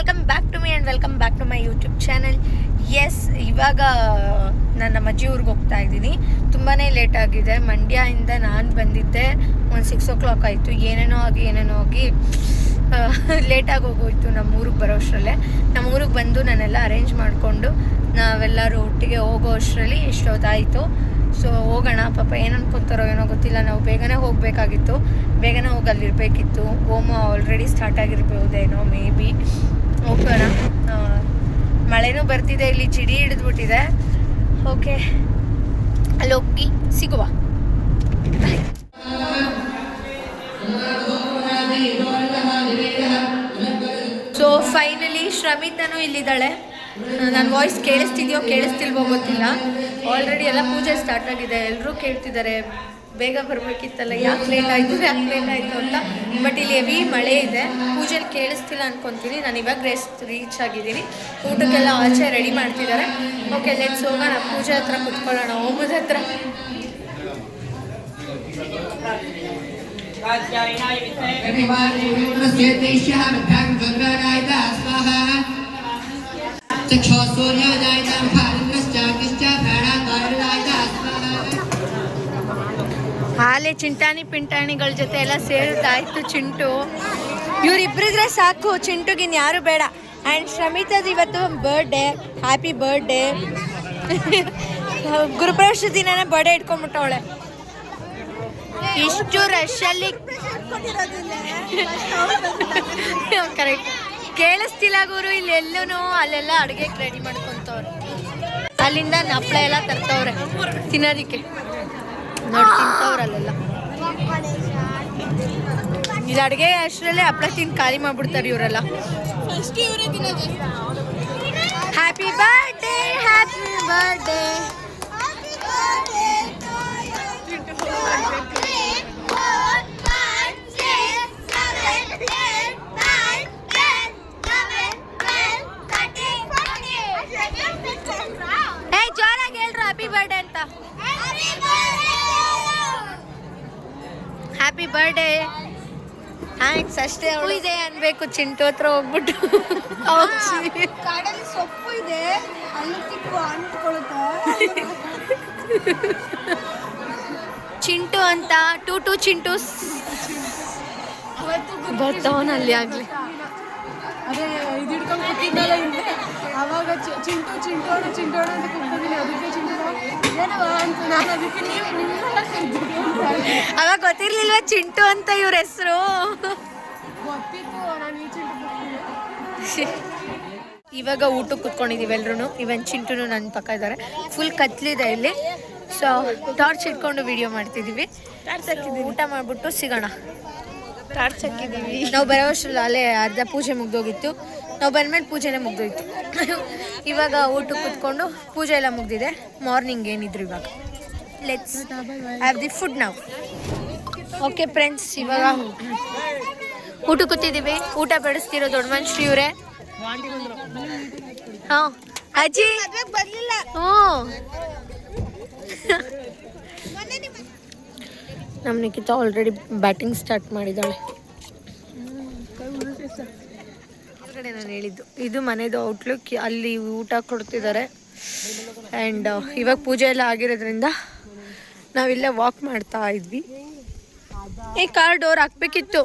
Welcome back to me and welcome back to my YouTube channel. Yes, ಇವಾಗ ನಾನು ನಮ್ಮ ಅಜ್ಜಿ ಊರಿಗೆ ಹೋಗ್ತಾ ಇದ್ದೀನಿ. ತುಂಬಾ ಲೇಟ್ ಆಗಿದೆ. ಮಂಡ್ಯದಿಂದ ನಾನು ಬಂದಿದ್ದೆ ಒಂದು 6 o'clock ಆಯಿತು. ಏನೇನೋ ಆಗಿ ಲೇಟಾಗಿ ಹೋಗೋಯ್ತು. ನಮ್ಮ ಊರಿಗೆ ಬರೋ ಅಷ್ಟರಲ್ಲೇ ನಮ್ಮ ಊರಿಗೆ ಬಂದು ನಾನೆಲ್ಲ ಅರೇಂಜ್ ಮಾಡಿಕೊಂಡು ನಾವೆಲ್ಲರೂ ಒಟ್ಟಿಗೆ ಹೋಗೋ ಅಷ್ಟರಲ್ಲಿ ಎಷ್ಟೊತ್ತಾಯಿತು. ಸೊ ಹೋಗೋಣ. ಪಾಪ ಏನು ಅನ್ಕೊತಾರೋ ಏನೋ ಗೊತ್ತಿಲ್ಲ. ನಾವು ಬೇಗನೆ ಹೋಗಬೇಕಾಗಿತ್ತು, ಬೇಗನೆ ಹೋಗಿ ಅಲ್ಲಿರಬೇಕಿತ್ತು. ಹೋಮ ಆಲ್ರೆಡಿ ಸ್ಟಾರ್ಟ್ ಆಗಿರ್ಬೋದೇನೋ, ಮೇ ಬಿ. ಹೋಗೋಣ. ಮಳೆನೂ ಬರ್ತಿದೆ, ಇಲ್ಲಿ ಚಿಡಿ ಹಿಡಿದ್ಬಿಟ್ಟಿದೆ. ಓಕೆ, ಅಲ್ಲಿ ಹೋಗಿ ಸಿಗುವ. ಸೊ ಫೈನಲಿ ಶ್ರಮಿತನೂ ಇಲ್ಲಿದ್ದಾಳೆ. ನನ್ನ ವಾಯ್ಸ್ ಕೇಳಿಸ್ತಿದೆಯೋ ಕೇಳಿಸ್ತಿಲ್ವೋ ಗೊತ್ತಿಲ್ಲ. ಆಲ್ರೆಡಿ ಎಲ್ಲ ಪೂಜೆ ಸ್ಟಾರ್ಟ್ ಆಗಿದೆ. ಎಲ್ಲರೂ ಕೇಳ್ತಿದ್ದಾರೆ ಬೇಗ ಬರಬೇಕಿತ್ತಲ್ಲ, ಯಾಕೆ ಲೇಟ್ ಆಯಿತು ಅಂತ. ಬಟ್ ಇಲ್ಲಿ ಹೆವಿ ಮಳೆ ಇದೆ, ಪೂಜೆಲಿ ಕೇಳಿಸ್ತಿಲ್ಲ ಅನ್ಕೊತೀನಿ. ನಾನು ಇವಾಗ ರೀಚ್ ಆಗಿದ್ದೀನಿ. ಊಟಕ್ಕೆಲ್ಲ ಆಚೆ ರೆಡಿ ಮಾಡ್ತಿದ್ದಾರೆ. ಓಕೆ, ಲೆಟ್ಸ್ ಹೋಗೋಣ. ಪೂಜೆ ಹತ್ರ ಕುತ್ಕೊಳ್ಳೋಣ, ಹೋಮದ ಹತ್ರ. ಹಾಲೆ ಚಿಂಟಾಣಿ ಪಿಂಟಾಣಿಗಳ ಜೊತೆ ಎಲ್ಲ ಸೇರಿದಾಯ್ತು. ಚಿಂಟು ಇವರಿಬ್ಬರಿದ್ರೆ ಸಾಕು, ಚಿಂಟುಗಿನ್ ಯಾರು ಬೇಡ. ಆ್ಯಂಡ್ ಶ್ರಮಿತದ ಇವತ್ತು ಬರ್ಡೇ. Happy birthday. ಗುರುಪ್ರವೇಶ ದಿನನೇ ಬರ್ಡೇ ಇಟ್ಕೊಂಡ್ಬಿಟ್ಟವಳೆ. ಇಷ್ಟು ರಶಲ್ಲಿ ಕರೆಕ್ಟ್ ಕೇಳಿಸ್ತಿಲ್ಲ ಗುರು. ಇಲ್ಲಿ ಎಲ್ಲೂ ಅಲ್ಲೆಲ್ಲ ಅಡುಗೆ ರೆಡಿ ಮಾಡ್ಕೊತವ್ರೆ. ಅಲ್ಲಿಂದ ಹಪ್ಪಳ ಎಲ್ಲ ತರ್ತವ್ರೆ ತಿನ್ನೋದಿಕ್ಕೆ. ನೋಡಿ ತಿಂತವ್ರೆ ಅಲ್ಲೆಲ್ಲ. ಇಲ್ಲಿ ಅಡುಗೆ ಅಷ್ಟರಲ್ಲೇ ಹಪ್ಪಳ ತಿಂದು ಖಾಲಿ ಮಾಡ್ಬಿಡ್ತಾರೆ ಇವರೆಲ್ಲ. Happy birthday, happy birthday. ಜೋರಾಗಿ ಹೇಳ್ರು ಹ್ಯಾಪಿ ಬರ್ಡೇ ಅಂತ. ಹ್ಯಾಪಿ ಬರ್ಡೇ, ಥ್ಯಾಂಕ್ಸ್ ಅಷ್ಟೇ. ಅವಳು ಇದೆ ಅನ್ಬೇಕು. ಚಿಂಟು ಹತ್ರ ಹೋಗ್ಬಿಟ್ಟು ಕಾಡಲ್ಲಿ ಸೊಪ್ಪು ಇದೆ, ಚಿಂಟು ಅಂತ ಟೂ ಚಿಂಟು ಬರ್ತಾವನಲ್ಲಿ ಆಗ್ಲಿ. ಅದೇ ಇದು ಹಿಡ್ಕೊಂಡು ಕೂತಿದ್ದಲ್ಲ ಹಿಂದೆ, ಅವಾಗ ಚಿಂಟು ಚಿಂಟೋಣ ಚಿಂಟೋಣ ಅಂತ ಕೂತ್ಕೊಂಡಿದ್ದೀನಿ. ಅದಕ್ಕೆ ಚಿಂಟು ಏನವ ಅಂತ ನಾನು ಅದಕ್ಕೆ ಅವಾಗ ಗೊತ್ತಿರ್ಲಿಲ್ವ ಚಿಂಟು ಅಂತ ಇವ್ರ ಹೆಸರು? ಗೊತ್ತಿತ್ತು, ನಾನು ಈ ಚಿಂಟು. ಇವಾಗ ಊಟಕ್ಕೆ ಕುತ್ಕೊಂಡಿದ್ದೀವಿ ಎಲ್ರು. ಇವನ್ ಚಿಂಟುನು ನನ್ನ ಪಕ್ಕ ಇದ್ದಾರೆ. ಫುಲ್ ಕತ್ಲಿದೆ ಇಲ್ಲಿ. ಸೊ ಟಾರ್ಚ್ ಇಟ್ಕೊಂಡು ವಿಡಿಯೋ ಮಾಡ್ತಿದ್ದೀವಿ. ಊಟ ಮಾಡಿಬಿಟ್ಟು ಸಿಗೋಣ. ಟಾರ್ಚ್ ಹಾಕಿದ್ದೀವಿ. ನಾವು ಬರೋ ವರ್ಷದಲ್ಲಿ ಅಲ್ಲೇ ಅರ್ಧ ಪೂಜೆ ಮುಗ್ದೋಗಿತ್ತು. ನಾವು ಬಂದ್ಮೇಲೆ ಪೂಜೆನೇ ಮುಗ್ದೋಯ್ತು. ಇವಾಗ ಊಟಕ್ಕೆ ಕುತ್ಕೊಂಡು ಪೂಜೆ ಎಲ್ಲ ಮುಗ್ದಿದೆ. ಮಾರ್ನಿಂಗ್ ಏನಿದ್ರು ಇವಾಗ. ಲೆಟ್ಸ್ ಹ್ಯಾವ್ ದಿ ಫುಡ್ ನಾವು. ಓಕೆ ಫ್ರೆಂಡ್ಸ್, ಇವಾಗ ಊಟ ಕೂತಿದ್ದೀವಿ. ಊಟ ಬಡಿಸ್ತಿರೋ ದೊಡ್ಡ ಮನುಷ್ಯರು ಇವರೇ. ಹಾಂ ಅಜ್ಜಿ ಬರಲಿಲ್ಲ. ನಮ್ಮ ನಿಖಿತಾ ಆಲ್ರೆಡಿ ಬ್ಯಾಟಿಂಗ್ ಸ್ಟಾರ್ಟ್ ಮಾಡಿದ್ದಾಳೆ. ಹೊರಗಡೆ ನಾನು ಹೇಳಿದ್ದು ಇದು ಮನೆದು ಔಟ್ಲುಕ್. ಅಲ್ಲಿ ಊಟ ಕೊಡ್ತಿದ್ದಾರೆ. ಆ್ಯಂಡ್ ಇವಾಗ ಪೂಜೆ ಎಲ್ಲ ಆಗಿರೋದ್ರಿಂದ ನಾವಿಲ್ಲೇ ವಾಕ್ ಮಾಡ್ತಾ ಇದ್ವಿ. ಈ ಕಾರ್ ಡೋರ್ ಹಾಕ್ಬೇಕಿತ್ತು.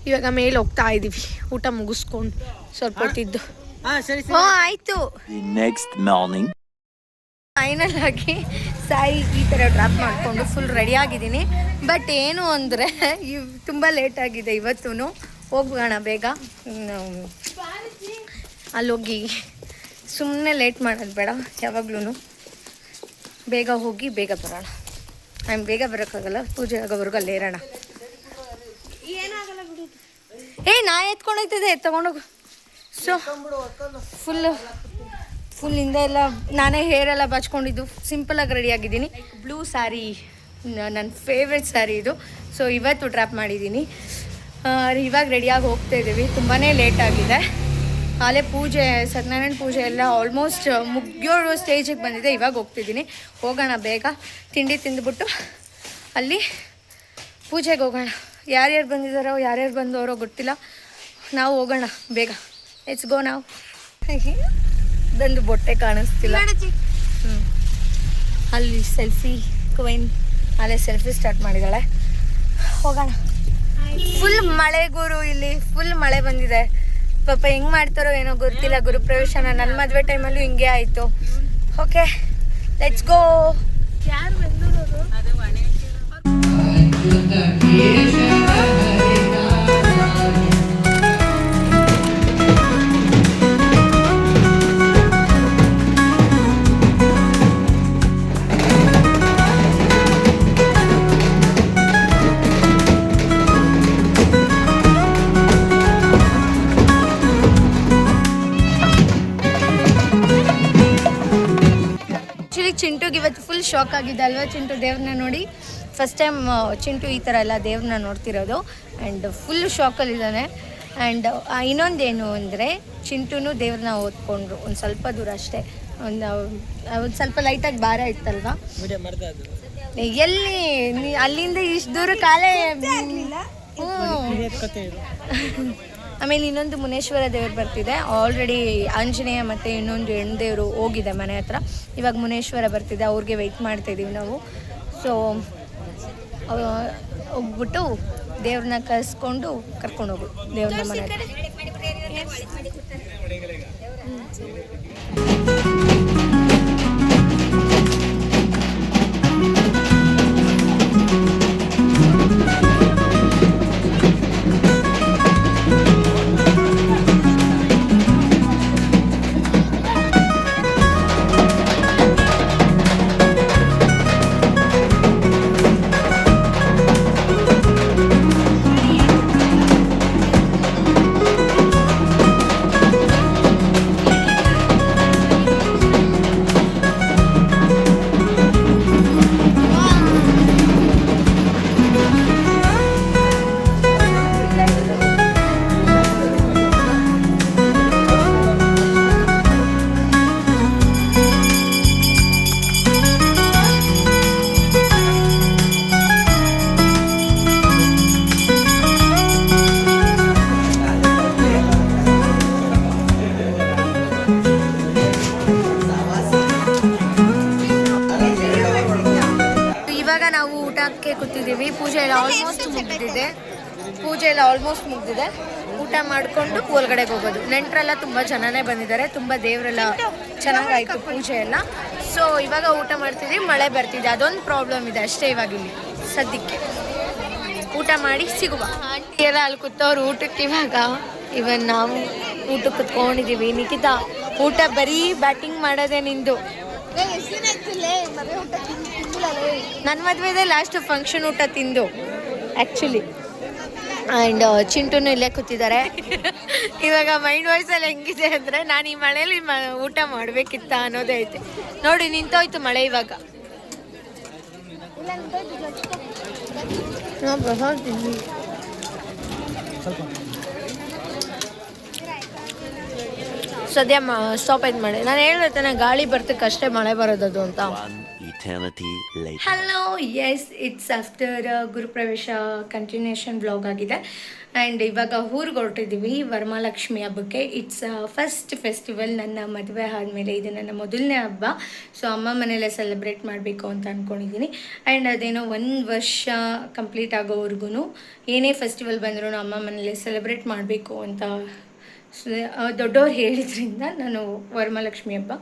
ಇವಾಗ ಮೇಲೆ ಹೋಗ್ತಾ ಇದ್ದೀವಿ ಊಟ ಮುಗಿಸ್ಕೊಂಡು ಸ್ವಲ್ಪ ಹೊತ್ತಿದ್ದು. ಆಯಿತು. ನೆಕ್ಸ್ಟ್ ಮಾರ್ನಿಂಗ್ ಫೈನಲ್ ಆಗಿ ಸಾಯಿ ಈ ಥರ ಡ್ರಾಪ್ ಮಾಡಿಕೊಂಡು ಫುಲ್ ರೆಡಿ ಆಗಿದ್ದೀನಿ. ಬಟ್ ಏನು ಅಂದರೆ ತುಂಬ ಲೇಟ್ ಆಗಿದೆ ಇವತ್ತೂ. ಹೋಗೋಣ ಬೇಗ. ಅಲ್ಲೋಗಿ ಸುಮ್ಮನೆ ಲೇಟ್ ಮಾಡೋದು ಬೇಡ. ಯಾವಾಗ್ಲೂ ಬೇಗ ಹೋಗಿ ಬೇಗ ಬರೋಣ. ಬೇಗ ಬರೋಕ್ಕಾಗಲ್ಲ, ಪೂಜೆ ಆಗೋವರೆಗೂ ಅಲ್ಲೇ ಇರೋಣ. ನಾ ಎತ್ಕೊಂಡೋಗ್ತಿದ್ದೆ, ತಗೊಂಡೋಗು. ಸೊ ಫುಲ್ ಹಿಂದೆ ಎಲ್ಲ ನಾನೇ ಹೇರ್ ಎಲ್ಲ ಬಚ್ಕೊಂಡಿದ್ದು. ಸಿಂಪಲಾಗಿ ರೆಡಿ ಆಗಿದ್ದೀನಿ. ಬ್ಲೂ ಸ್ಯಾರಿ, ನನ್ನ ಫೇವ್ರೆಟ್ ಸ್ಯಾರಿ ಇದು. ಸೊ ಇವತ್ತು ಡ್ರಾಪ್ ಮಾಡಿದ್ದೀನಿ. ಇವಾಗ ರೆಡಿಯಾಗಿ ಹೋಗ್ತಾ ಇದ್ದೀವಿ. ತುಂಬಾ ಲೇಟ್ ಆಗಿದೆ. ಅಲ್ಲೇ ಪೂಜೆ, ಸತ್ಯನಾರಾಯಣ ಪೂಜೆ ಎಲ್ಲ ಆಲ್ಮೋಸ್ಟ್ ಮುಗಿಯೋ ಸ್ಟೇಜಿಗೆ ಬಂದಿದೆ. ಇವಾಗ ಹೋಗ್ತಿದ್ದೀನಿ. ಹೋಗೋಣ ಬೇಗ. ತಿಂಡಿ ತಿಂದುಬಿಟ್ಟು ಅಲ್ಲಿ ಪೂಜೆಗೆ ಹೋಗೋಣ. ಯಾರ್ಯಾರು ಬಂದಿದ್ದಾರೋ ಯಾರ್ಯಾರು ಬಂದವರೋ ಗೊತ್ತಿಲ್ಲ. ನಾವು ಹೋಗೋಣ ಬೇಗ. ಲೆಟ್ಸ್ ಗೋ ನಾವು. ಇದೊಂದು ಬೊಟ್ಟೆ ಕಾಣಿಸ್ತಿಲ್ಲ. ಅಲ್ಲಿ ಸೆಲ್ಫಿ ಕ್ವೀನ್ ಅಲ್ಲೇ ಸೆಲ್ಫಿ ಸ್ಟಾರ್ಟ್ ಮಾಡಿದ್ದಾಳೆ. ಹೋಗೋಣ. ಫುಲ್ ಮಳೆ ಗುರು, ಇಲ್ಲಿ ಫುಲ್ ಮಳೆ ಬಂದಿದೆ. ಪಾಪ ಹೆಂಗ್ ಮಾಡ್ತಾರೋ ಏನೋ ಗೊತ್ತಿಲ್ಲ. ಗುರುಪ್ರವೇಶನ ನನ್ನ ಮದುವೆ ಟೈಮಲ್ಲೂ ಹಿಂಗೆ ಆಯಿತು. Okay let's go. ಚಿಂಟುಗೆ ಇವತ್ತು ಫುಲ್ ಶಾಕ್ ಆಗಿದೆ ಅಲ್ವಾ ಚಿಂಟು ದೇವ್ರನ್ನ ನೋಡಿ. ಫಸ್ಟ್ ಟೈಮ್ ಚಿಂಟು ಈ ಥರ ಎಲ್ಲ ದೇವ್ರನ್ನ ನೋಡ್ತಿರೋದು ಆ್ಯಂಡ್ ಫುಲ್ ಶಾಕಲ್ಲಿದ್ದಾನೆ. ಆ್ಯಂಡ್ ಇನ್ನೊಂದೇನು ಅಂದರೆ ಚಿಂಟುನು ದೇವ್ರನ್ನ ಓದ್ಕೊಂಡ್ರು ಒಂದು ಸ್ವಲ್ಪ ದೂರ ಅಷ್ಟೇ. ಒಂದು ಸ್ವಲ್ಪ ಲೈಟಾಗಿ ಭಾರ ಇತ್ತಲ್ವಾ. ಎಲ್ಲಿ ಅಲ್ಲಿಂದ ಇಷ್ಟು ದೂರ ಕಾಲೇ. ಆಮೇಲೆ ಇನ್ನೊಂದು ಮುನೇಶ್ವರ ದೇವ್ರು ಬರ್ತಿದೆ. ಆಲ್ರೆಡಿ ಆಂಜನೇಯ ಮತ್ತು ಇನ್ನೊಂದು ಹೆಣ್ದೇವರು ಹೋಗಿದೆ ಮನೆ ಹತ್ರ. ಇವಾಗ ಮುನೇಶ್ವರ ಬರ್ತಿದೆ, ಅವ್ರಿಗೆ ವೆಯ್ಟ್ ಮಾಡ್ತಾಯಿದ್ದೀವಿ ನಾವು. ಸೊ ಹೋಗ್ಬಿಟ್ಟು ದೇವ್ರನ್ನ ಕರೆಸ್ಕೊಂಡು ಕರ್ಕೊಂಡು ಹೋಗು ದೇವ್ರನ್ನ ಮನೆ ಹತ್ರ. ನಾವು ಊಟಕ್ಕೆ ಕೂತಿದ್ದೀವಿ. ಪೂಜೆ ಎಲ್ಲ ಆಲ್ಮೋಸ್ಟ್ ಮುಗಿದಿದೆ. ಊಟ ಮಾಡಿಕೊಂಡು ಒಳಗಡೆಗೆ ಹೋಗೋದು. ನೆಂಟರೆಲ್ಲ ತುಂಬ ಜನನೇ ಬಂದಿದ್ದಾರೆ. ತುಂಬ ದೇವರೆಲ್ಲ ಚೆನ್ನಾಗಾಯಿತು ಪೂಜೆ ಎಲ್ಲ. ಸೊ ಇವಾಗ ಊಟ ಮಾಡ್ತಿದ್ದೀವಿ. ಮಳೆ ಬರ್ತಿದೆ, ಅದೊಂದು ಪ್ರಾಬ್ಲಮ್ ಇದೆ ಅಷ್ಟೇ ಇವಾಗ ಇಲ್ಲಿ ಸದ್ಯಕ್ಕೆ. ಊಟ ಮಾಡಿ ಸಿಗುವ. ಆಂಟಿ ಎಲ್ಲ ಅಲ್ಲಿ ಕೂತವ್ರು ಊಟಕ್ಕೆ. ಇವನ್ ನಾವು ಊಟಕ್ಕೆ ಕೂತ್ಕೊಂಡಿದ್ದೀವಿ. ನಿಖಿತಾ ಊಟ ಬರೀ ಬ್ಯಾಟಿಂಗ್ ಮಾಡೋದೇ ನಿಂದು. ನನ್ನ ಮದುವೆದೆ ಲಾಸ್ಟ್ ಫಂಕ್ಷನ್ ಊಟ ತಿಂದು ಆ್ಯಕ್ಚುಲಿ. ಆ್ಯಂಡ್ ಚಿಂಟುನು ಇಲ್ಲೇ ಕೂತಿದ್ದಾರೆ. ಇವಾಗ ಮೈಂಡ್ ವಾಯ್ಸಲ್ಲಿ ಹೆಂಗಿದೆ ಅಂದರೆ ನಾನು ಈ ಮಳೆಯಲ್ಲಿ ಊಟ ಮಾಡಬೇಕಿತ್ತ ಅನ್ನೋದೇ ಐತೆ. ನೋಡಿ ನಿಂತೋಯ್ತು ಮಳೆ ಇವಾಗ. ಸದ್ಯ ಸ್ಟಾಪ್ ಆಯ್ತು ಮಳೆ. ನಾನು ಹೇಳಿರ್ತಾನೆ ಗಾಳಿ ಬರ್ತಕ್ಕಷ್ಟೇ ಮಳೆ ಬರೋದದು ಅಂತ. ಹಲೋ, ಎಸ್ ಇಟ್ಸ್ ಆಫ್ಟರ್ ಗುರುಪ್ರವೇಶ ಕಂಟಿನ್ಯೂಷನ್ ಬ್ಲಾಗ್ ಆಗಿದೆ. ಆ್ಯಂಡ್ ಇವಾಗ ಊರಿಗೆ ಹೊರಟಿದ್ದೀವಿ ವರಮಹಾಲಕ್ಷ್ಮಿ ಹಬ್ಬಕ್ಕೆ. ಇಟ್ಸ್ ಫಸ್ಟ್ ಫೆಸ್ಟಿವಲ್ ನನ್ನ ಮದುವೆ ಆದಮೇಲೆ. ಇದು ನನ್ನ ಮೊದಲನೇ ಹಬ್ಬ. ಸೊ ಅಮ್ಮ ಮನೆಯಲ್ಲೇ ಸೆಲೆಬ್ರೇಟ್ ಮಾಡಬೇಕು ಅಂತ ಅಂದ್ಕೊಂಡಿದ್ದೀನಿ. ಆ್ಯಂಡ್ ಅದೇನೋ 1 ವರ್ಷ ಕಂಪ್ಲೀಟ್ ಆಗೋವರೆಗೂ ಏನೇ ಫೆಸ್ಟಿವಲ್ ಬಂದರೂ ಅಮ್ಮ ಮನೆಯಲ್ಲೇ ಸೆಲೆಬ್ರೇಟ್ ಮಾಡಬೇಕು ಅಂತ ದೊಡ್ಡವ್ರು ಹೇಳಿದ್ರಿಂದ ನಾನು ವರಮಹಾಲಕ್ಷ್ಮಿ ಹಬ್ಬ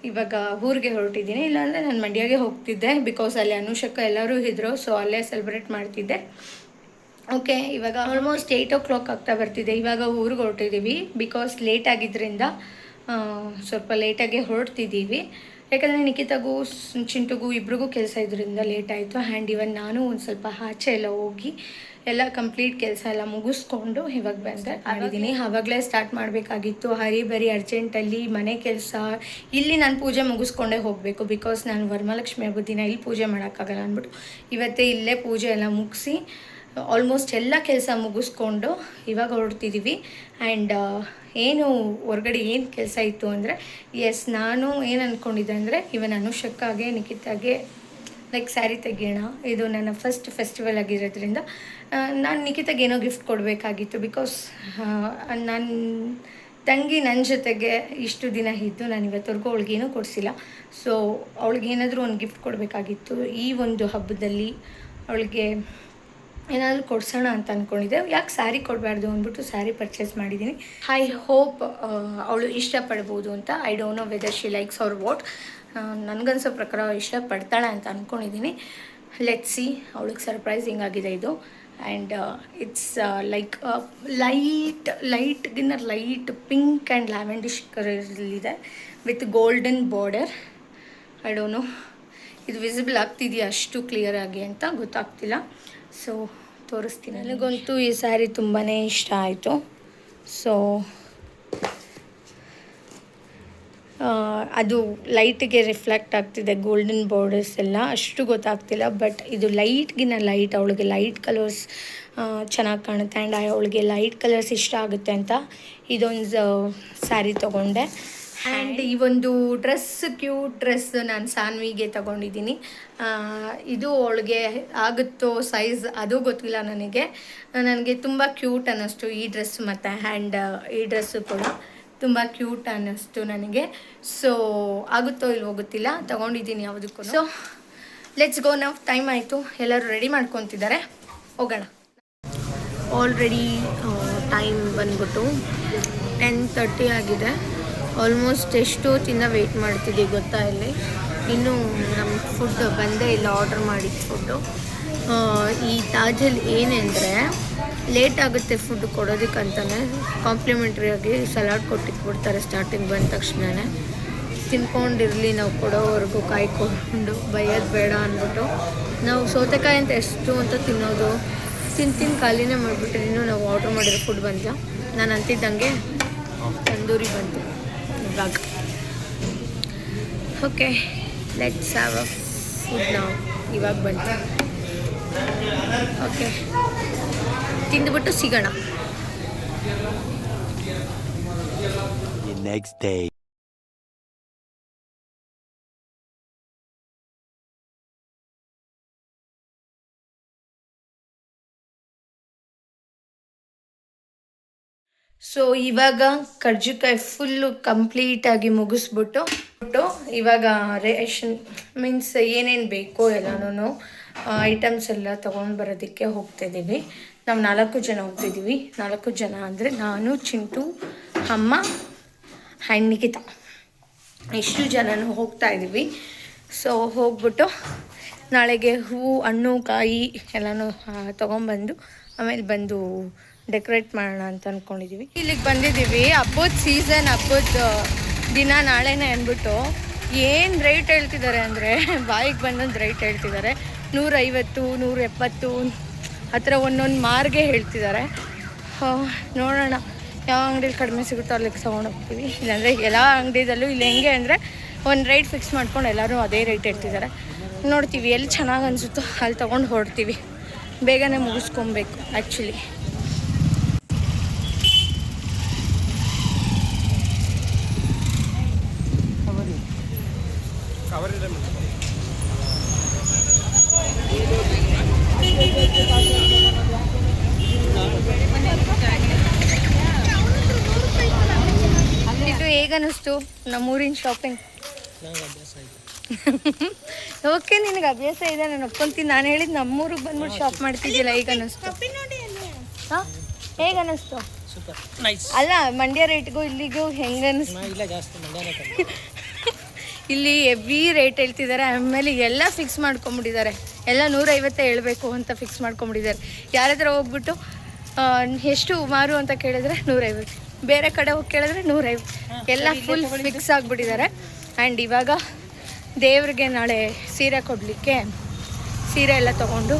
ಇವಾಗ ಊರಿಗೆ ಹೊರಟಿದ್ದೀನಿ. ಇಲ್ಲಾಂದರೆ ನಾನು ಮಂಡ್ಯಗೆ ಹೋಗ್ತಿದ್ದೆ, ಬಿಕಾಸ್ ಅಲ್ಲಿ ಅನುಷಕ್ಕ ಎಲ್ಲರೂ ಇದ್ದರು. ಸೊ ಅಲ್ಲೇ ಸೆಲೆಬ್ರೇಟ್ ಮಾಡ್ತಿದ್ದೆ. ಓಕೆ, ಇವಾಗ ಆಲ್ಮೋಸ್ಟ್ 8 o'clock ಆಗ್ತಾ ಬರ್ತಿದೆ. ಇವಾಗ ಊರಿಗೆ ಹೊರಟಿದ್ದೀವಿ ಬಿಕಾಸ್ ಲೇಟ್ ಆಗಿದ್ದರಿಂದ ಸ್ವಲ್ಪ ಲೇಟಾಗೆ ಹೊರಡ್ತಿದ್ದೀವಿ. ಯಾಕಂದರೆ ನಿಖಿತಾಗೂ ಚಿಂಟುಗೂ ಇಬ್ರಿಗೂ ಕೆಲಸ ಇದರಿಂದ ಲೇಟ್ ಆಯಿತು. ಆ್ಯಂಡ್ ಇವನ್ ನಾನು ಒಂದು ಸ್ವಲ್ಪ ಆಚೆ ಎಲ್ಲ ಹೋಗಿ ಎಲ್ಲ ಕಂಪ್ಲೀಟ್ ಕೆಲಸ ಎಲ್ಲ ಮುಗಿಸ್ಕೊಂಡು ಇವಾಗ ಮಾಡಿದ್ದೀನಿ. ಆವಾಗಲೇ ಸ್ಟಾರ್ಟ್ ಮಾಡಬೇಕಾಗಿತ್ತು. ಹರಿಬರಿ ಅರ್ಜೆಂಟಲ್ಲಿ ಮನೆ ಕೆಲಸ. ಇಲ್ಲಿ ನಾನು ಪೂಜೆ ಮುಗಿಸ್ಕೊಂಡೇ ಹೋಗಬೇಕು ಬಿಕಾಸ್ ನಾನು ವರಮಹಾಲಕ್ಷ್ಮಿ ಹಬ್ಬದ ದಿನ ಇಲ್ಲಿ ಪೂಜೆ ಮಾಡೋಕ್ಕಾಗಲ್ಲ ಅಂದ್ಬಿಟ್ಟು ಇವತ್ತೇ ಇಲ್ಲೇ ಪೂಜೆ ಎಲ್ಲ ಮುಗಿಸಿ ಆಲ್ಮೋಸ್ಟ್ ಎಲ್ಲ ಕೆಲಸ ಮುಗಿಸ್ಕೊಂಡು ಇವಾಗ ಹೊರಡ್ತಿದ್ದೀವಿ. ಆ್ಯಂಡ್ ಏನು ಹೊರಗಡೆ ಏನು ಕೆಲಸ ಇತ್ತು ಅಂದರೆ, ಎಸ್ ನಾನು ಏನು ಅಂದ್ಕೊಂಡಿದ್ದೆ ಅಂದರೆ ಇವನ್ ಅನುಷಕ್ಕಾಗೆ ನಿಖಿತಾಗೆ ಲೈಕ್ ಸ್ಯಾರಿ ತೆಗಿಯೋಣ, ಇದು ನನ್ನ ಫಸ್ಟ್ ಫೆಸ್ಟಿವಲ್ ಆಗಿರೋದ್ರಿಂದ ನಾನು ನಿಖಿತಾಗೆ ಏನೋ ಗಿಫ್ಟ್ ಕೊಡಬೇಕಾಗಿತ್ತು. ಬಿಕಾಸ್ ನನ್ನ ತಂಗಿ ನನ್ನ ಜೊತೆಗೆ ಇಷ್ಟು ದಿನ ಇದ್ದು ನಾನು ಇವತ್ತವರೆಗೂ ಅವಳಿಗೇನೂ ಕೊಡಿಸಿಲ್ಲ. ಸೊ ಅವಳಿಗೇನಾದರೂ ಒಂದು ಗಿಫ್ಟ್ ಕೊಡಬೇಕಾಗಿತ್ತು. ಈ ಒಂದು ಹಬ್ಬದಲ್ಲಿ ಅವಳಿಗೆ ಏನಾದರೂ ಕೊಡ್ಸೋಣ ಅಂತ ಅಂದ್ಕೊಂಡಿದ್ದೆ. ಯಾಕೆ ಸ್ಯಾರಿ ಕೊಡಬಾರ್ದು ಅಂದ್ಬಿಟ್ಟು ಸ್ಯಾರಿ ಪರ್ಚೇಸ್ ಮಾಡಿದ್ದೀನಿ. ಐ ಹೋಪ್ ಅವಳು ಇಷ್ಟಪಡ್ಬೋದು ಅಂತ. I don't know whether she likes or what. ನನಗನ್ಸೋ ಪ್ರಕಾರ ಇಷ್ಟಪಡ್ತಾಳೆ ಅಂತ ಅಂದ್ಕೊಂಡಿದ್ದೀನಿ. Let's see. ಅವಳಿಗೆ ಸರ್ಪ್ರೈಸಿಂಗ್ ಆಗಿದೆ ಇದು. ಆ್ಯಂಡ್ ಇಟ್ಸ್ ಲೈಕ್ ಲೈಟ್ಗಿನ್ನ ಲೈಟ್ ಪಿಂಕ್ ಆ್ಯಂಡ್ ಲ್ಯಾವೆಂಡಿಶ್ ಕಲರಲ್ಲಿದೆ with golden border. I don't know ಇದು ವಿಸಿಬಲ್ ಆಗ್ತಿದೆಯಾ ಅಷ್ಟು ಕ್ಲಿಯರಾಗಿ ಅಂತ ಗೊತ್ತಾಗ್ತಿಲ್ಲ. ಸೊ ತೋರಿಸ್ತೀನಿ. ನನಗಂತೂ ಈ ಸ್ಯಾರಿ ತುಂಬಾ ಇಷ್ಟ ಆಯಿತು. ಸೊ ಅದು ಲೈಟಿಗೆ ರಿಫ್ಲೆಕ್ಟ್ ಆಗ್ತಿದೆ, ಗೋಲ್ಡನ್ ಬಾರ್ಡರ್ಸ್ ಎಲ್ಲ ಅಷ್ಟು ಗೊತ್ತಾಗ್ತಿಲ್ಲ. ಬಟ್ ಇದು ಲೈಟ್ಗಿನ್ನ ಲೈಟ್, ಅವಳಿಗೆ ಲೈಟ್ ಕಲರ್ಸ್ ಚೆನ್ನಾಗಿ ಕಾಣುತ್ತೆ. ಆ್ಯಂಡ್ ಅವಳಿಗೆ ಲೈಟ್ ಕಲರ್ಸ್ ಇಷ್ಟ ಆಗುತ್ತೆ ಅಂತ ಇದೊಂದು ಸ್ಯಾರಿ ತೊಗೊಂಡೆ. ಆ್ಯಂಡ್ ಈ ಒಂದು ಡ್ರೆಸ್, ಕ್ಯೂಟ್ ಡ್ರೆಸ್ ನಾನು ಸಾನ್ವಿಗೆ ತೊಗೊಂಡಿದ್ದೀನಿ. ಇದು ಅವಳಿಗೆ ಆಗುತ್ತೋ ಸೈಜ್ ಅದು ಗೊತ್ತಿಲ್ಲ ನನಗೆ ತುಂಬ ಕ್ಯೂಟ್ ಅನ್ನಿಸ್ತು ಈ ಡ್ರೆಸ್. ಮತ್ತು ಆ್ಯಂಡ್ ಈ ಡ್ರೆಸ್ಸು ಕೂಡ ತುಂಬ ಕ್ಯೂಟ್ ಅನ್ನಿಸ್ತು ನನಗೆ. ಸೊ ಆಗುತ್ತೋ ಇಲ್ವೋ ಗೊತ್ತಿಲ್ಲ, ತೊಗೊಂಡಿದ್ದೀನಿ ಯಾವುದಕ್ಕೂ. ಸೊ ಲೆಟ್ಸ್ ಗೋ ನಾವು. ಟೈಮ್ ಆಯಿತು, ಎಲ್ಲರೂ ರೆಡಿ ಮಾಡ್ಕೊತಿದ್ದಾರೆ, ಹೋಗೋಣ. ಆಲ್ರೆಡಿ ಟೈಮ್ ಬಂದ್ಬಿಟ್ಟು 10:30 ಆಗಿದೆ. ಆಲ್ಮೋಸ್ಟ್ ಎಷ್ಟು ಹೊತ್ತಿಂದ ವೆಯ್ಟ್ ಮಾಡ್ತಿದ್ದೀವಿ ಗೊತ್ತಾ ಇಲ್ಲಿ. ಇನ್ನೂ ನಮ್ಮ ಫುಡ್ ಬಂದೇ ಇಲ್ಲ, ಆರ್ಡ್ರ್ ಮಾಡಿದ ಫುಡ್ಡು. ಈ ತಾಜಲ್ಲಿ ಏನೆಂದರೆ ಲೇಟ್ ಆಗುತ್ತೆ ಫುಡ್ ಕೊಡೋದಕ್ಕಂತಲೇ ಕಾಂಪ್ಲಿಮೆಂಟ್ರಿಯಾಗಿ ಸಲಾಡ್ ಕೊಟ್ಟಿಟ್ಬಿಡ್ತಾರೆ ಸ್ಟಾರ್ಟಿಂಗ್ ಬಂದ ತಕ್ಷಣವೇ. ತಿನ್ಕೊಂಡಿರಲಿ ನಾವು ಕೊಡೋವರೆಗೂ ಕಾಯ್ಕೊಂಡು ಬೈಯೋದು ಬೇಡ ಅಂದ್ಬಿಟ್ಟು ನಾವು ಸೌತೆಕಾಯಿ ಅಂತ ಎಷ್ಟು ಅಂತ ತಿನ್ನೋದು, ತಿಂದು ಖಾಲಿನೇ ಮಾಡಿಬಿಟ್ಟು ಇನ್ನೂ ನಾವು ಆರ್ಡ್ರ್ ಮಾಡಿರೋ ಫುಡ್ ಬಂದಿಲ್ಲ. ನಾನು ಅಂತಿದ್ದಂಗೆ ತಂದೂರಿ ಬಂತು ಇವಾಗ. Okay, let's have a food ನಾವು. ಇವಾಗ ಬಂತು. ಓಕೆ, ತಿಂದುಬಿಟ್ಟು ಸಿಗೋಣ. The next day. ಸೊ ಇವಾಗ ಕರ್ಜಿಕಾಯಿ ಫುಲ್ಲು ಕಂಪ್ಲೀಟಾಗಿ ಮುಗಿಸ್ಬಿಟ್ಟು ಇವಾಗ ರೇಷನ್ ಮೀನ್ಸ್ ಏನೇನು ಬೇಕೋ ಎಲ್ಲನೂ ಐಟಮ್ಸ್ ಎಲ್ಲ ತೊಗೊಂಡು ಬರೋದಕ್ಕೆ ಹೋಗ್ತಾಯಿದ್ದೀವಿ. ನಾವು 4 ಜನ ಹೋಗ್ತಿದ್ದೀವಿ. 4 ಜನ ಅಂದರೆ ನಾನು, ಚಿಂಟು, ಅಮ್ಮ ಆ್ಯಂಡ್ ನಿಖಿತಾ, ಇಷ್ಟು ಜನನೂ ಹೋಗ್ತಾಯಿದ್ದೀವಿ. ಸೊ ಹೋಗ್ಬಿಟ್ಟು ನಾಳೆಗೆ ಹೂವು, ಹಣ್ಣು, ಕಾಯಿ ಎಲ್ಲನೂ ತೊಗೊಂಬಂದು ಆಮೇಲೆ ಬಂದು ಡೆಕೋರೇಟ್ ಮಾಡೋಣ ಅಂತ ಅಂದ್ಕೊಂಡಿದ್ದೀವಿ. ಇಲ್ಲಿಗೆ ಬಂದಿದ್ದೀವಿ. ಹಬ್ಬದ ಸೀಸನ್, ಹಬ್ಬದ ದಿನ ನಾಳೆನೇ ಅಂದ್ಬಿಟ್ಟು ಏನು ರೇಟ್ ಹೇಳ್ತಿದ್ದಾರೆ ಅಂದರೆ ಬಾಯಿಗೆ ಬಂದೊಂದು ರೇಟ್ ಹೇಳ್ತಿದ್ದಾರೆ. 150, 170 ಆ ಥರ ಒಂದೊಂದು ಮಾರ್ಗೆ ಹೇಳ್ತಿದ್ದಾರೆ. ನೋಡೋಣ ಯಾವ ಅಂಗಡಿಲಿ ಕಡಿಮೆ ಸಿಗುತ್ತೋ ಅಲ್ಲಿಗೆ ತೊಗೊಂಡೋಗ್ತೀವಿ. ಇಲ್ಲಾಂದರೆ ಎಲ್ಲ ಅಂಗಡಿದಲ್ಲೂ ಇಲ್ಲಿ ಹೆಂಗೆ ಅಂದರೆ ಒಂದು ರೇಟ್ ಫಿಕ್ಸ್ ಮಾಡ್ಕೊಂಡು ಎಲ್ಲರೂ ಅದೇ ರೇಟ್ ಹೇಳ್ತಿದ್ದಾರೆ. ನೋಡ್ತೀವಿ ಎಲ್ಲಿ ಚೆನ್ನಾಗಿ ಅನಿಸುತ್ತೋ ಅಲ್ಲಿ ತೊಗೊಂಡು ಹೊರಡ್ತೀವಿ. ಬೇಗನೆ ಮುಗಿಸ್ಕೊಬೇಕು ಆ್ಯಕ್ಚುಲಿ. ಇದು ಹೇಗನ್ನಿಸ್ತು ನಮ್ಮೂರಿನ ಶಾಪಿಂಗ್? ಓಕೆ, ನಿನಗೆ ಅಭ್ಯಾಸ ಇದೆ, ನಾನು ಒಪ್ಕೊಂತೀನಿ. ನಾನು ಹೇಳಿದ್ದು ನಮ್ಮೂರಿಗೆ ಬಂದ್ಬಿಟ್ಟು ಶಾಪ್ ಮಾಡ್ತಿದ್ದಿಲ್ಲ. ಹೇಗನ್ನಿಸ್ತು? ಹಾಂ, ಹೇಗನ್ನಿಸ್ತು? ಅಲ್ಲ, ಮಂಡ್ಯ ರೇಟ್ಗೂ ಇಲ್ಲಿಗೂ ಹೆಂಗೆ ಅನ್ನಿಸ್ತು? ಇಲ್ಲಿ ಹೆವಿ ರೇಟ್ ಹೇಳ್ತಿದ್ದಾರೆ. ಆಮೇಲೆ ಎಲ್ಲ ಫಿಕ್ಸ್ ಮಾಡ್ಕೊಂಬಿಟ್ಟಿದ್ದಾರೆ. ಎಲ್ಲ 150 ಹೇಳ್ಬೇಕು ಅಂತ ಫಿಕ್ಸ್ ಮಾಡ್ಕೊಂಬಿಟ್ಟಿದ್ದಾರೆ. ಯಾರಾದ್ರೂ ಹೋಗ್ಬಿಟ್ಟು ಎಷ್ಟು ಮಾರು ಅಂತ ಕೇಳಿದ್ರೆ 150, ಬೇರೆ ಕಡೆ ಹೋಗಿ ಕೇಳಿದ್ರೆ 150, ಎಲ್ಲ ಫುಲ್ ಫಿಕ್ಸ್ ಆಗಿಬಿಟ್ಟಿದ್ದಾರೆ. ಆ್ಯಂಡ್ ಇವಾಗ ದೇವ್ರಿಗೆ ನಾಳೆ ಸೀರೆ ಕೊಡಲಿಕ್ಕೆ ಸೀರೆ ಎಲ್ಲ ತೊಗೊಂಡು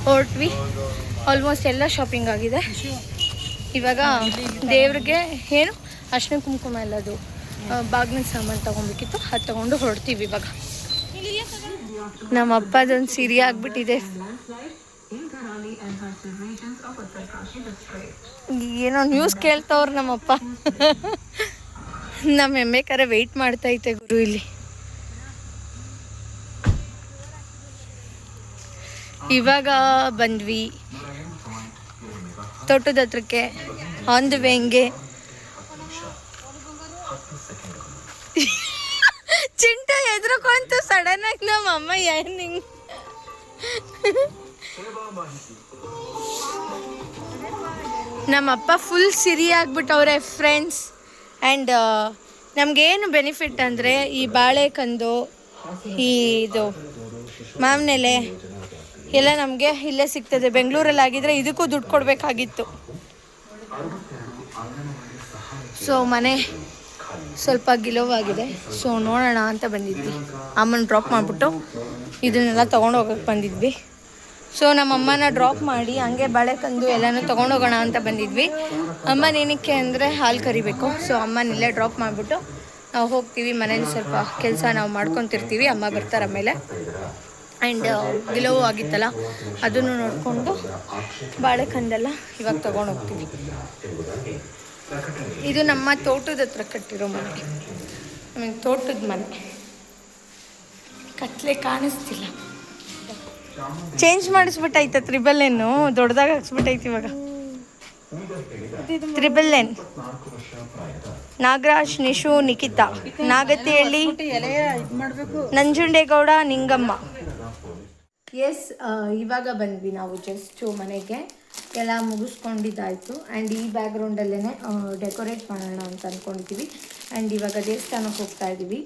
ಹೊರಟ್ವಿ. ಆಲ್ಮೋಸ್ಟ್ ಎಲ್ಲ ಶಾಪಿಂಗ್ ಆಗಿದೆ. ಇವಾಗ ದೇವ್ರಿಗೆ ಏನು ಅರ್ಶಿನ ಕುಂಕುಮ ಎಲ್ಲದು ಬಾಗಿನ ಸಾಮಾನು ತೊಗೊಬೇಕಿತ್ತು, ಅದು ತೊಗೊಂಡು ಹೊರಡ್ತೀವಿ ಇವಾಗ. ನಮ್ಮ ಅಪ್ಪದೊಂದು ಸೀರೆ ಆಗಿಬಿಟ್ಟಿದೆ. ಏನೋ ನ್ಯೂಸ್ ಕೇಳ್ತವ್ರು ನಮ್ಮಪ್ಪ. ನಮ್ಮ ಎಮ್ಮೆ ಕರೆ ವೆಯ್ಟ್ ಮಾಡ್ತೈತೆ ಗುರು ಇಲ್ಲಿ. ಇವಾಗ ಬಂದ್ವಿ ತೋಟದ ಹತ್ರಕ್ಕೆ. ಆನ್ ದ ವೇಂಗೆ ಚಿಂಟು ಎದ್ರಕೊಂತು ಸಡನ್ ಆಗಿ ನಮ್ಮ ಅಮ್ಮ ಏನು ಹಿಂಗೆ ನಮ್ಮಪ್ಪ ಫುಲ್ ಸಿರಿ ಆಗ್ಬಿಟ್ಟವ್ರೆ ಫ್ರೆಂಡ್ಸ್. ಆ್ಯಂಡ್ ನಮಗೇನು ಬೆನಿಫಿಟ್ ಅಂದರೆ ಈ ಬಾಳೆಕಂದು ಈ ಇದು ಮಾವಿನೆಲೆ ಎಲ್ಲ ನಮಗೆ ಇಲ್ಲೇ ಸಿಗ್ತದೆ. ಬೆಂಗಳೂರಲ್ಲಿ ಆಗಿದ್ರೆ ಇದಕ್ಕೂ ದುಡ್ಡು ಕೊಡಬೇಕಾಗಿತ್ತು. ಸೊ ಮನೆ ಸ್ವಲ್ಪ ಗಿಲೋವಾಗಿದೆ. ಸೊ ನೋಡೋಣ ಅಂತ ಬಂದಿದ್ವಿ. ಅಮ್ಮನ ಡ್ರಾಪ್ ಮಾಡಿಬಿಟ್ಟು ಇದನ್ನೆಲ್ಲ ತೊಗೊಂಡು ಹೋಗೋಕ್ಕೆ ಬಂದಿದ್ವಿ. ಸೊ ನಮ್ಮಮ್ಮನ ಡ್ರಾಪ್ ಮಾಡಿ ಹಂಗೆ ಬಾಳೆಕಂದು ಎಲ್ಲನೂ ತೊಗೊಂಡೋಗೋಣ ಅಂತ ಬಂದಿದ್ವಿ. ಅಮ್ಮನ ಏನಕ್ಕೆ ಅಂದರೆ ಹಾಲು ಕರಿಬೇಕು. ಸೊ ಅಮ್ಮನ ಇಲ್ಲೇ ಡ್ರಾಪ್ ಮಾಡಿಬಿಟ್ಟು ನಾವು ಹೋಗ್ತೀವಿ. ಮನೇಲಿ ಸ್ವಲ್ಪ ಕೆಲಸ ನಾವು ಮಾಡ್ಕೊತಿರ್ತೀವಿ. ಅಮ್ಮ ಬರ್ತಾರೆ ಆಮೇಲೆ. ಆ್ಯಂಡ್ ಗಿಲೋವು ಆಗಿತ್ತಲ್ಲ ಅದನ್ನು ನೋಡಿಕೊಂಡು ಬಾಳೆಕಂದೆಲ್ಲ ಇವಾಗ ತೊಗೊಂಡು ಹೋಗ್ತೀವಿ. ಇದು ನಮ್ಮ ತೋಟದ ಹತ್ರ ಕಟ್ಟಿರೋ ಮನೆ. ತೋಟದ ಮನೆ. ಕತ್ಲೆ ಕಾಣಿಸ್ತಿಲ್ಲ. ಚೇಂಜ್ ಮಾಡಿಸ್ಬಿಟ್ಟೈತೆ. 3N ದೊಡ್ಡದಾಗ ಹಾಕ್ಸ್ಬಿಟ್ಟೈತಿ ಇವಾಗ. 3N ನಾಗರಾಜ್, ನಿಶು, ನಿಖಿತಾ, ನಾಗತಿಹಳ್ಳಿ, ನಂಜುಂಡೇಗೌಡ, ನಿಂಗಮ್ಮ. ಎಸ್, ಇವಾಗ ಬಂದ್ವಿ ನಾವು ಜಸ್ಟು ಮನೆಗೆ. ಎಲ್ಲ ಮುಗಿಸ್ಕೊಂಡಿದ್ದಾಯಿತು. ಆ್ಯಂಡ್ ಈ ಬ್ಯಾಕ್ಗ್ರೌಂಡಲ್ಲೇ ಡೆಕೋರೇಟ್ ಮಾಡೋಣ ಅಂತ ಅಂದ್ಕೊಂಡಿದ್ದೀವಿ. ಆ್ಯಂಡ್ ಇವಾಗ ದೇವಸ್ಥಾನಕ್ಕೆ ಹೋಗ್ತಾ ಇದ್ದೀವಿ.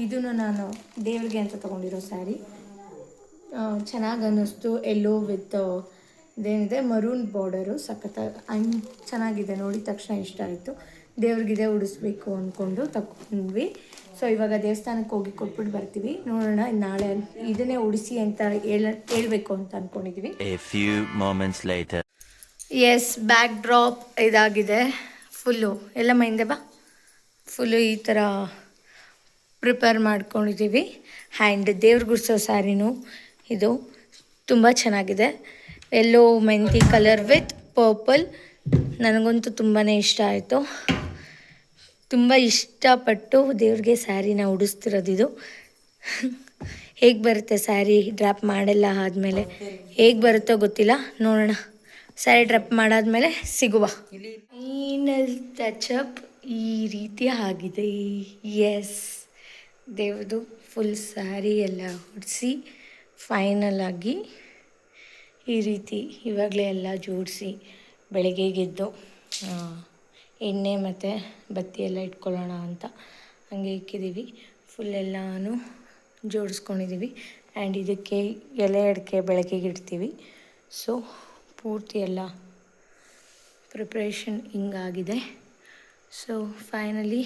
ಇದನ್ನು ನಾನು ದೇವ್ರಿಗೆ ಅಂತ ತೊಗೊಂಡಿರೋ ಸ್ಯಾರಿ. ಚೆನ್ನಾಗಿ ಅನ್ನಿಸ್ತು. ಎಲ್ಲೋ ವಿತ್ ಇದೇನಿದೆ ಮರೂನ್ ಬಾರ್ಡರು ಸಖತ್ತಾಗಿ ಚೆನ್ನಾಗಿದೆ. ನೋಡಿದ ತಕ್ಷಣ ಇಷ್ಟ ಆಯಿತು. ದೇವ್ರಿಗಿದೆ ಉಡಿಸ್ಬೇಕು ಅಂದ್ಕೊಂಡು ತಗೊಂಡ್ವಿ. ಸೊ ಇವಾಗ ದೇವಸ್ಥಾನಕ್ಕೆ ಹೋಗಿ ಕೊಟ್ಬಿಟ್ಟು ಬರ್ತೀವಿ. ನೋಡೋಣ ನಾಳೆ ಇದನ್ನೇ ಉಡಿಸಿ ಅಂತ ಹೇಳ್ಬೇಕು ಅಂತ ಅಂದ್ಕೊಂಡಿದ್ವಿ. ಎಸ್, ಬ್ಯಾಕ್ ಡ್ರಾಪ್ ಇದಾಗಿದೆ ಫುಲ್ಲು. ಎಲ್ಲ ಮೈಂದೆ ಬಾ ಫುಲ್ಲು ಈ ಥರ ಪ್ರಿಪೇರ್ ಮಾಡ್ಕೊಂಡಿದ್ದೀವಿ. ಆ್ಯಂಡ್ ದೇವ್ರ ಗುಡಿಸೋ ಸ್ಯಾರಿನೂ ಇದು ತುಂಬ ಚೆನ್ನಾಗಿದೆ. ಎಲ್ಲೋ ಮೆಹಂದಿ ಕಲರ್ ವಿತ್ ಪರ್ಪಲ್. ನನಗಂತೂ ತುಂಬಾ ಇಷ್ಟ ಆಯಿತು. ತುಂಬ ಇಷ್ಟಪಟ್ಟು ದೇವ್ರಿಗೆ ಸ್ಯಾರಿನ ಉಡಿಸ್ತಿರೋದಿದು. ಹೇಗೆ ಬರುತ್ತೆ ಸ್ಯಾರಿ ಡ್ರಾಪ್ ಮಾಡೆಲ್ಲ ಆದಮೇಲೆ ಹೇಗೆ ಬರುತ್ತೋ ಗೊತ್ತಿಲ್ಲ. ನೋಡೋಣ. ಸ್ಯಾರಿ ಡ್ರಾಪ್ ಮಾಡಾದ್ಮೇಲೆ ಸಿಗುವ. ಫೈನಲ್ ಟಚಪ್ ಈ ರೀತಿ ಆಗಿದೆ. ಎಸ್, ದೇವ್ರದು ಫುಲ್ ಸ್ಯಾರಿ ಎಲ್ಲ ಹೊಡಿಸಿ ಫೈನಲ್ ಆಗಿ ಈ ರೀತಿ ಇವಾಗಲೇ ಎಲ್ಲ ಜೋಡಿಸಿ ಬೆಳಗ್ಗೆ ಗೆದ್ದು ಎಣ್ಣೆ ಮತ್ತು ಬತ್ತಿ ಎಲ್ಲ ಇಟ್ಕೊಳ್ಳೋಣ ಅಂತ ಹಂಗೆ ಇಕ್ಕಿದ್ದೀವಿ. ಫುಲ್ ಎಲ್ಲನೂ ಜೋಡಿಸ್ಕೊಂಡಿದ್ದೀವಿ. ಆ್ಯಂಡ್ ಇದಕ್ಕೆ ಎಲೆ ಅಡಿಕೆ ಬೆಳಗ್ಗೆಗೆ ಇಡ್ತೀವಿ. ಸೊ ಪೂರ್ತಿ ಎಲ್ಲ ಪ್ರಿಪ್ರೇಷನ್ ಹಿಂಗಾಗಿದೆ. So finally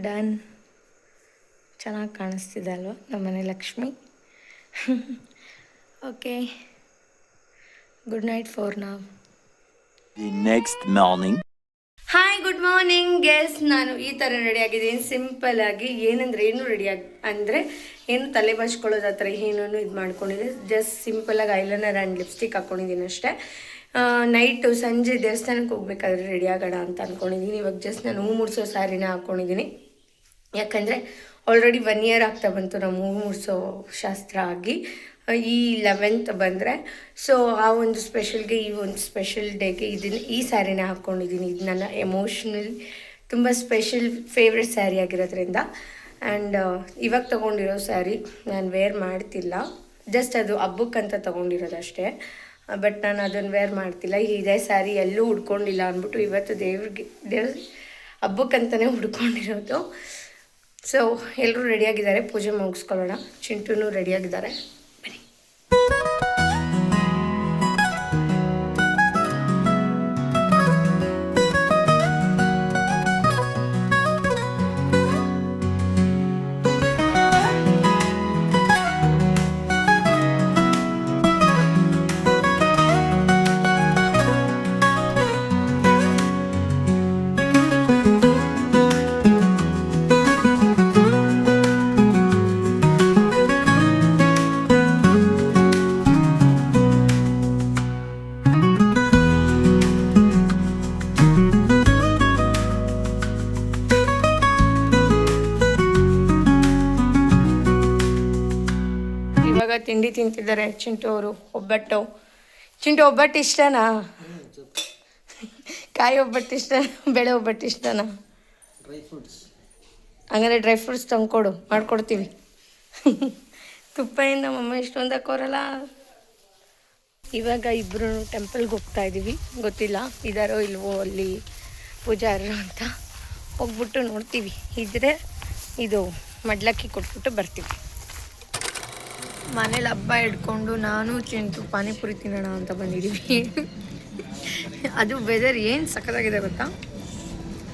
done. ಚೆನ್ನಾಗಿ ಕಾಣಿಸ್ತಿದೆ ಅಲ್ವಾ ನಮ್ಮನೆ Lakshmi. Okay, good night for ನಾವ್. The next morning. Hi, good morning. Yes, ನಾನು ಈ ಥರ ರೆಡಿಯಾಗಿದ್ದೀನಿ ಸಿಂಪಲ್ಲಾಗಿ. ಏನಂದರೆ ಏನು ಅಂದರೆ ಏನು ತಲೆ ಬಾಚ್ಕೊಳ್ಳೋದು ಆ ಥರ ಏನೂ ಇದು ಮಾಡ್ಕೊಂಡಿದ್ದೆ. ಜಸ್ಟ್ ಸಿಂಪಲ್ಲಾಗಿ ಐಲೈನರ್ ಆ್ಯಂಡ್ ಲಿಪ್ಸ್ಟಿಕ್ ಹಾಕ್ಕೊಂಡಿದ್ದೀನಿ ಅಷ್ಟೇ. ನೈಟು ಸಂಜೆ ದೇವಸ್ಥಾನಕ್ಕೆ ಹೋಗ್ಬೇಕಾದ್ರೆ ರೆಡಿ ಆಗೋಣ ಅಂತ ಅಂದ್ಕೊಂಡಿದ್ದೀನಿ. ಇವಾಗ ಜಸ್ಟ್ ನಾನು ಹೂ ಮುಡಿಸೋ ಸ್ಯಾರಿನ ಹಾಕ್ಕೊಂಡಿದ್ದೀನಿ. ಯಾಕಂದರೆ ಆಲ್ರೆಡಿ 1 year ಆಗ್ತಾ ಬಂತು ನಾವು ಹೂ ಮುಡಿಸೋ ಶಾಸ್ತ್ರ ಆಗಿ. ಈ 11th ಬಂದರೆ ಸೊ ಆ ಒಂದು ಸ್ಪೆಷಲ್ಗೆ, ಈ ಒಂದು ಸ್ಪೆಷಲ್ ಡೇಗೆ ಈ ಸ್ಯಾರಿನ ಹಾಕ್ಕೊಂಡಿದ್ದೀನಿ. ಇದು ನನ್ನ ಎಮೋಷ್ನಲ್ ತುಂಬ ಸ್ಪೆಷಲ್ ಫೇವ್ರೆಟ್ ಸ್ಯಾರಿ ಆಗಿರೋದ್ರಿಂದ. ಆ್ಯಂಡ್ ಇವಾಗ ತೊಗೊಂಡಿರೋ ಸ್ಯಾರಿ ನಾನು ವೇರ್ ಮಾಡ್ತಿಲ್ಲ. ಜಸ್ಟ್ ಅದು ಹಬ್ಬಕ್ಕಂತ ತೊಗೊಂಡಿರೋದಷ್ಟೇ. ಬಟ್ ನಾನು ಅದನ್ನು ವೇರ್ ಮಾಡ್ತಿಲ್ಲ. ಇದೇ ಸ್ಯಾರಿ ಎಲ್ಲೂ ಉಡ್ಕೊಂಡಿಲ್ಲ ಅಂದ್ಬಿಟ್ಟು ಇವತ್ತು ದೇವ್ರ ಹಬ್ಬಕ್ಕಂತಲೇ ಉಡ್ಕೊಂಡಿರೋದು. ಸೊ ಎಲ್ಲರೂ ರೆಡಿಯಾಗಿದ್ದಾರೆ. ಪೂಜೆ ಮುಗಿಸ್ಕೊಳ್ಳೋಣ. ಚಿಂಟುನೂ ರೆಡಿಯಾಗಿದ್ದಾರೆ. ಬನ್ನಿ. ತಿಂಡಿ ತಿಂತಿದ್ದಾರೆ ಚಿಂಟು ಅವರು. ಒಬ್ಬಟ್ಟು. ಚಿಂಟು ಒಬ್ಬಟ್ಟು ಇಷ್ಟನಾ? ಕಾಯಿ ಒಬ್ಬಟ್ಟು ಇಷ್ಟ, ಬೇಳೆ ಒಬ್ಬಟ್ಟು ಇಷ್ಟನಾ? ಹಂಗಾರೆ ಡ್ರೈ ಫ್ರೂಟ್ಸ್ ತಂದ್ಕೊಡು, ಮಾಡಿಕೊಡ್ತೀವಿ. ತುಪ್ಪದಿಂದ ಮಮ್ಮ ಇಷ್ಟೊಂದು ಹಾಕೋರಲ್ಲ. ಇವಾಗ ಇಬ್ಬರು ಟೆಂಪಲ್ಗೆ ಹೋಗ್ತಾ ಇದ್ದೀವಿ. ಗೊತ್ತಿಲ್ಲ ಇದಾರೋ ಇಲ್ವೋ ಅಲ್ಲಿ ಪೂಜಾರರು ಅಂತ. ಹೋಗ್ಬಿಟ್ಟು ನೋಡ್ತೀವಿ, ಇದ್ರೆ ಇದು ಮಡ್ಲಕ್ಕಿ ಕೊಟ್ಬಿಟ್ಟು ಬರ್ತೀವಿ. ಮನೇಲಿ ಹಬ್ಬ ಹಿಡ್ಕೊಂಡು ನಾನು ಚಿಂಟು ಪಾನಿಪುರಿ ತಿನ್ನೋಣ ಅಂತ ಬಂದಿದ್ದೀವಿ. ಅದು ವೆದರ್ ಏನು ಸಖತ್ತಾಗಿದೆ ಗೊತ್ತಾ?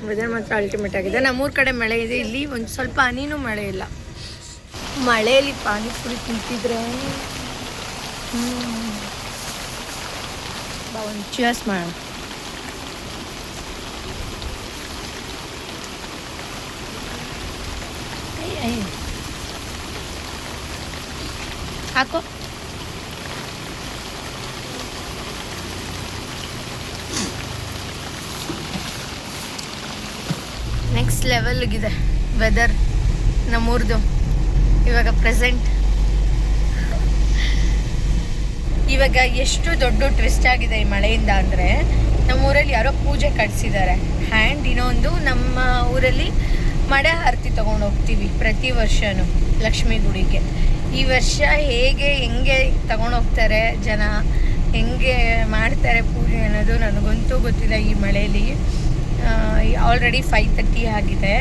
ವೆದರ್ ಮಾತ್ರ ಅಲ್ಟಿಮೇಟ್ ಆಗಿದೆ. ನಮ್ಮೂರ ಕಡೆ ಮಳೆ ಇದೆ, ಇಲ್ಲಿ ಒಂದು ಸ್ವಲ್ಪ ಹನಿನೂ ಮಳೆ ಇಲ್ಲ. ಮಳೆಯಲ್ಲಿ ಪಾನಿಪುರಿ ತಿಂತಿದ್ರೆ ಒಂದು ಚಿಯರ್ಸ್ ಮಾಡೋಣ. ಹಾಕೋ. ನೆಕ್ಸ್ಟ್ ಲೆವೆಲ್ಗಿದೆ ವೆದರ್ ನಮ್ಮೂರ್ದು ಇವಾಗ ಪ್ರೆಸೆಂಟ್. ಇವಾಗ ಎಷ್ಟು ದೊಡ್ಡ ಟ್ವಿಸ್ಟ್ ಆಗಿದೆ ಈ ಮಳೆಯಿಂದ ಅಂದರೆ, ನಮ್ಮೂರಲ್ಲಿ ಯಾರೋ ಪೂಜೆ ಕಟ್ಸಿದ್ದಾರೆ. ಆ್ಯಂಡ್ ಇನ್ನೊಂದು, ನಮ್ಮ ಊರಲ್ಲಿ ಮಡೆ ಆರತಿ ತೊಗೊಂಡು ಹೋಗ್ತೀವಿ ಪ್ರತಿ ವರ್ಷವೂ ಲಕ್ಷ್ಮೀ ಗುಡಿಗೆ. ಈ ವರ್ಷ ಹೆಂಗೆ ತಗೊಂಡೋಗ್ತಾರೆ ಜನ, ಹೆಂಗೆ ಮಾಡ್ತಾರೆ ಪೂಜೆ ಅನ್ನೋದು ನನಗಂತೂ ಗೊತ್ತಿಲ್ಲ. ಈ ಮಳೆಯಲ್ಲಿ ಆಲ್ರೆಡಿ 5:30 ಆಗಿದೆ.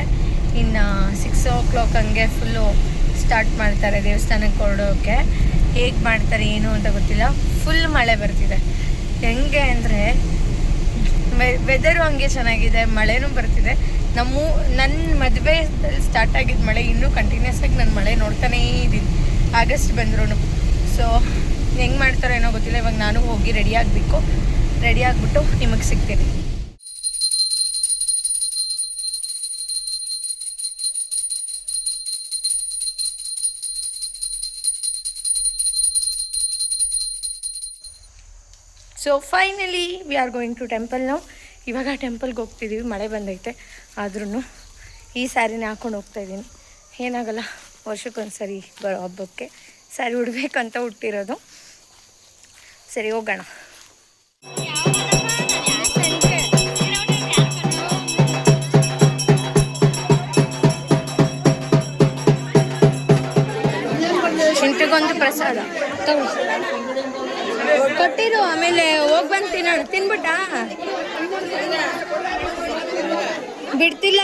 ಇನ್ನು 6 o'clock ಹಂಗೆ ಫುಲ್ಲು ಸ್ಟಾರ್ಟ್ ಮಾಡ್ತಾರೆ ದೇವಸ್ಥಾನಕ್ಕೆ ಹೊರಡೋಕ್ಕೆ. ಹೇಗೆ ಮಾಡ್ತಾರೆ ಏನು ಅಂತ ಗೊತ್ತಿಲ್ಲ. ಫುಲ್ ಮಳೆ ಬರ್ತಿದೆ. ಹೆಂಗೆ ಅಂದರೆ ವೆದರು ಹಂಗೆ ಚೆನ್ನಾಗಿದೆ, ಮಳೆನೂ ಬರ್ತಿದೆ. ನನ್ನ ಮದುವೆದಲ್ಲಿ ಸ್ಟಾರ್ಟ್ ಆಗಿದ್ದ ಮಳೆ ಇನ್ನೂ ಕಂಟಿನ್ಯೂಸ್ ಆಗಿ ನಾನು ಮಳೆ ನೋಡ್ತಾನೇ ಇದ್ದೀನಿ, ಆಗಸ್ಟ್ ಬಂದ್ರೂ. ಸೊ ಹೆಂಗೆ ಮಾಡ್ತಾರೋ ಏನೋ ಗೊತ್ತಿಲ್ಲ. ಇವಾಗ ನಾನು ಹೋಗಿ ರೆಡಿ ಆಗಿಬಿಟ್ಟು ನಿಮಗೆ ಸಿಗ್ತೀನಿ. So finally we are going to temple ನಾವು. ಇವಾಗ ಟೆಂಪಲ್ಗೆ ಹೋಗ್ತಿದ್ದೀವಿ. ಮಳೆ ಬಂದೈತೆ ಆದ್ರೂ ಈ ಸ್ಯಾರಿನೇ ಹಾಕ್ಕೊಂಡು ಹೋಗ್ತಾಯಿದ್ದೀನಿ. ಏನಾಗಲ್ಲ, ವರ್ಷಕ್ಕೊಂದು ಸರಿ ಬರೋ ಹಬ್ಬಕ್ಕೆ ಸ್ಯಾರಿ ಉಡ್ಬೇಕಂತ ಹುಟ್ಟಿರೋದು. ಸರಿ ಹೋಗೋಣ. ಚಿಂಟಿಗೊಂದು ಪ್ರಸಾದ ಕೊಟ್ಟಿರು, ಆಮೇಲೆ ಹೋಗಿ ಬಂದು ತಿನ್ನೋಣ. ತಿನ್ಬಿಟ್ಟ ಬಿಡ್ತಿಲ್ಲ.